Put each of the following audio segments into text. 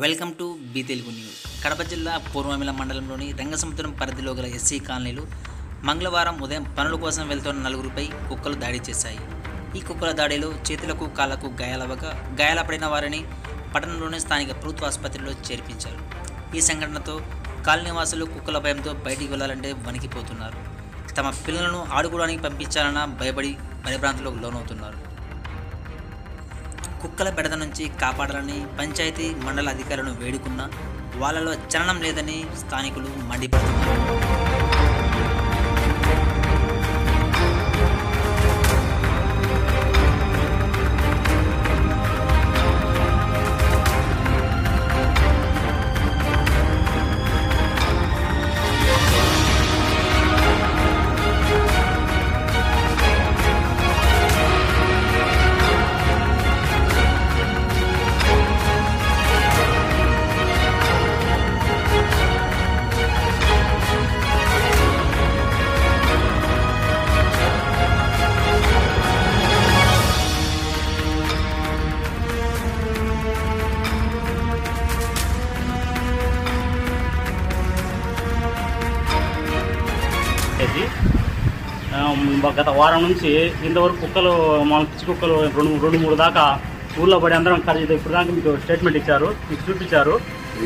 Welcome to be Telugu news. Kadapa జిల్లా పూర్వమిల మండలంలోని రంగసముద్రం పరిధిలో గల ఎస్సీ కాలనీలు మంగళవారం ఉదయం పనుల కోసం వెళ్తున్న నలుగురిపై కుక్కలు దాడి చేశాయి. ఈ కుక్కల దాడిలో చేతులకు కాళ్లకు గాయాలపడిన వారిని పట్టణంలోని స్థానిక ప్రభుత్వ ఆసుపత్రిలో చేర్పించారు. ఈ సంఘటనతో కాలనీవాసులు కుక్కల భయంతో బయటికి వెళ్లాలంటే వణికిపోతున్నారు. తమ పిల్లలను ఆడుకోవడానికి పంపించాలన్న భయభ్రాంతులకు లోనవుతున్నారు. కుక్కల బెడద నుంచి కాపాడాలని పంచాయతీ మండల అధికారులను వేడుకున్నా వాళ్ళలో చలనం లేదని స్థానికులు మండిపడుతున్నారు. గత వారం నుంచి ఇంతవరకు కుక్కలు మన పిచ్చి కుక్కలు రెండు మూడు దాకా ఊళ్ళో పడి అందరం కలిసి ఇప్పుడు దాకా మీకు స్టేట్మెంట్ ఇచ్చారు, మీకు చూపించారు.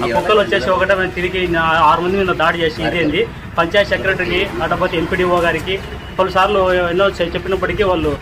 ఆ కుక్కలు వచ్చేసి ఒకటే తిరిగి 6 మంది మీద దాడి చేసి ఇదేంది పంచాయత్ సెక్రటరీకి అటపోతే ఎంపీడీఓ గారికి పలుసార్లు ఎన్నో చెప్పినప్పటికీ వాళ్ళు